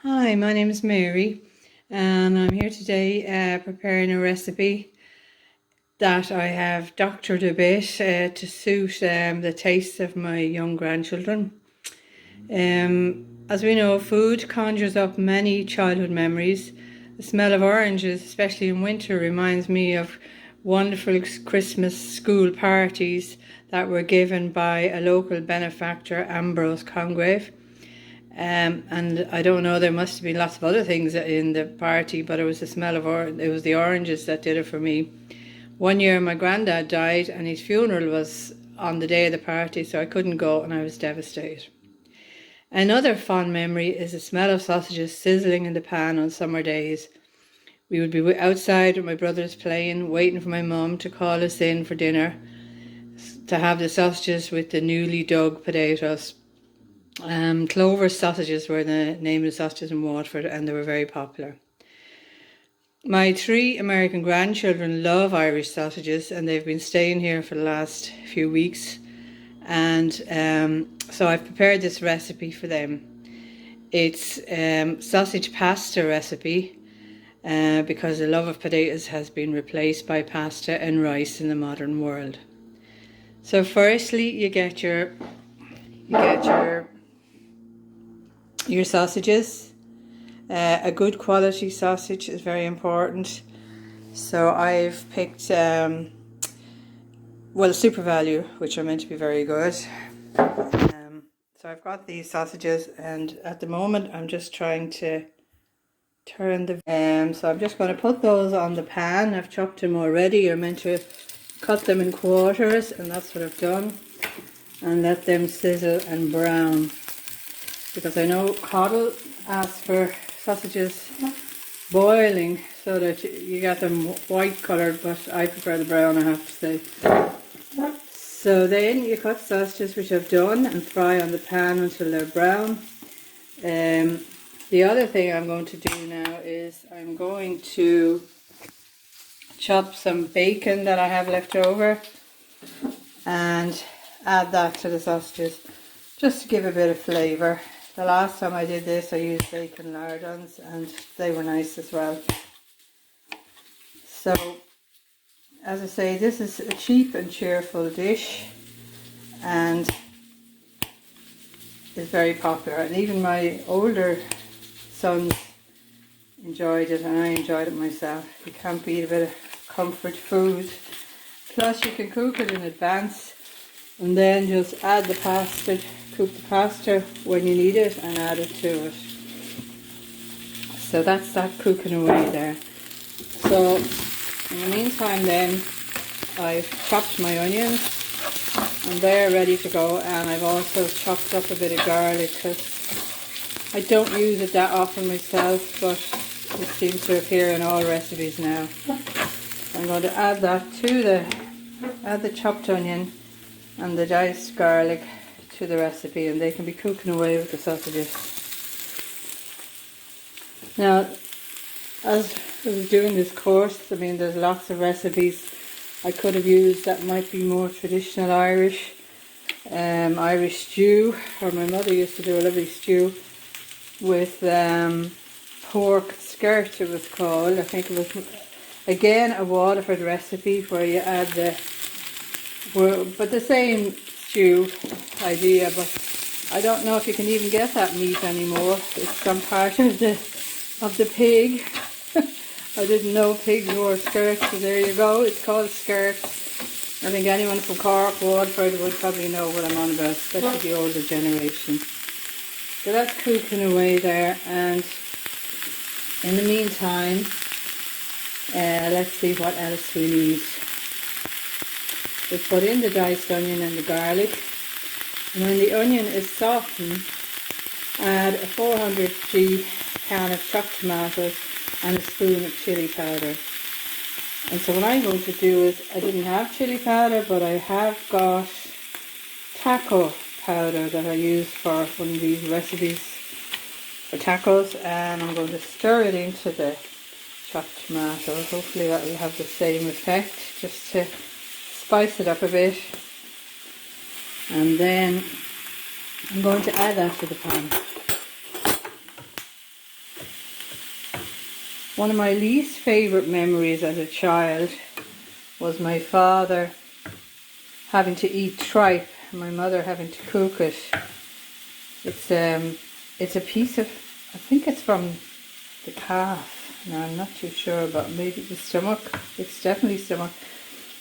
Hi, my name is Mary, and I'm here today preparing a recipe that I have doctored a bit to suit the tastes of my young grandchildren. As we know, food conjures up many childhood memories. The smell of oranges, especially in winter, reminds me of wonderful Christmas school parties that were given by a local benefactor, Ambrose Congreve. And I don't know, there must have been lots of other things in the party, but it was the smell of it was the oranges that did it for me. One year my granddad died and his funeral was on the day of the party, so I couldn't go and I was devastated. Another fond memory is the smell of sausages sizzling in the pan on summer days. We would be outside with my brothers playing, waiting for my mum to call us in for dinner to have the sausages with the newly dug potatoes. Clover sausages were the name of the sausages in Waterford, and they were very popular. My 3 American grandchildren love Irish sausages, and they've been staying here for the last few weeks, and so I've prepared this recipe for them. It's sausage pasta recipe because the love of potatoes has been replaced by pasta and rice in the modern world. So firstly, you get your sausages. A good quality sausage is very important. So I've picked, Super Value, which are meant to be very good. So I've got these sausages, and at the moment I'm just trying to turn the... so I'm just going to put those on the pan. I've chopped them already. You're meant to cut them in quarters, and that's what I've done. And let them sizzle and brown. Because I know Coddle asks for sausages boiling so that you get them white coloured, but I prefer the brown, I have to say. So then you cut sausages, which I've done, and fry on the pan until they're brown. The other thing I'm going to do now is I'm going to chop some bacon that I have left over and add that to the sausages just to give a bit of flavour. The last time I did this I used bacon lardons and they were nice as well. So as I say, this is a cheap and cheerful dish and is very popular, and even my older sons enjoyed it and I enjoyed it myself. You can't beat a bit of comfort food. Plus you can cook it in advance and then just add the pasta, cook the pasta when you need it and add it to it. So that's that cooking away there. So in the meantime then, I've chopped my onions and they're ready to go, and I've also chopped up a bit of garlic because I don't use it that often myself, but it seems to appear in all recipes now. I'm going to add that to the chopped onion and the diced garlic to the recipe, and they can be cooking away with the sausages. Now, as I was doing this course, I mean, there's lots of recipes I could have used that might be more traditional Irish. Irish stew, or my mother used to do a lovely stew with pork skirt, it was called. I think it was, again, a Waterford recipe where you add but the same stew idea, but I don't know if you can even get that meat anymore. It's some part of the pig. I didn't know pigs wore skirts, so there you go. It's called skirts. I think anyone from Cork, Waterford would probably know what I'm on about, especially the older generation. So that's cooking away there, and in the meantime, let's see what else we need. We put in the diced onion and the garlic, and when the onion is softened, add a 400g can of chopped tomatoes and a spoon of chili powder. And so what I'm going to do is, I didn't have chili powder, but I have got taco powder that I use for one of these recipes for tacos, and I'm going to stir it into the chopped tomato. Hopefully that will have the same effect, just to spice it up a bit. And then I'm going to add that to the pan. One of my least favourite memories as a child was my father having to eat tripe and my mother having to cook it. It's a piece of, I think it's from the calf. Now I'm not too sure, but maybe the stomach. It's definitely stomach.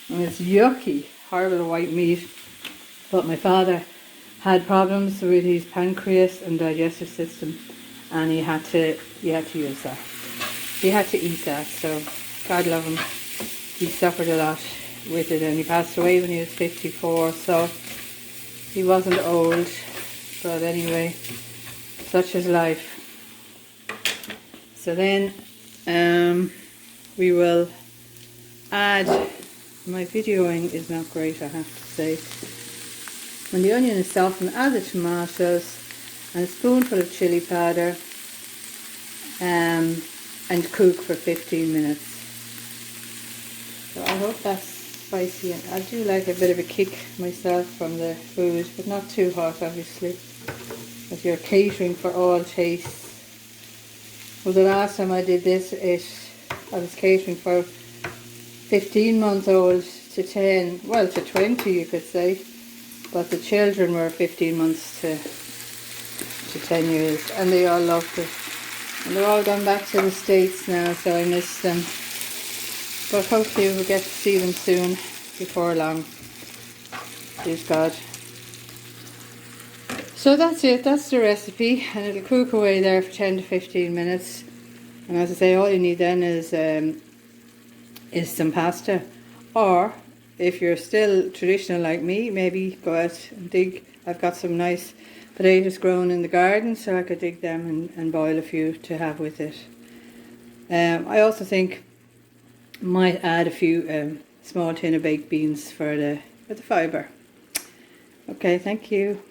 And it's yucky, horrible white meat. But my father had problems with his pancreas and digestive system, and he had to use that. He had to eat that, so God love him. He suffered a lot with it, and he passed away when he was 54, so he wasn't old. But anyway, such is life. So then we will add, my videoing is not great, I have to say. When the onion is softened, add the tomatoes and a spoonful of chili powder and cook for 15 minutes. So I hope that's spicy, and I do like a bit of a kick myself from the food, but not too hot obviously, if you're catering for all tastes. Well, the last time I did this, I was catering for 15-month-olds to 10, well to 20 you could say, but the children were 15 months to 10 years, and they all loved it. And they're all gone back to the States now, so I miss them. But hopefully we'll get to see them soon, before long. Please God. So that's it, that's the recipe, and it'll cook away there for 10 to 15 minutes. And as I say, all you need then is some pasta. Or, if you're still traditional like me, maybe go out and dig. I've got some nice potatoes grown in the garden, so I could dig them and boil a few to have with it. I also think might add a few small tin of baked beans for the fibre. Okay, thank you.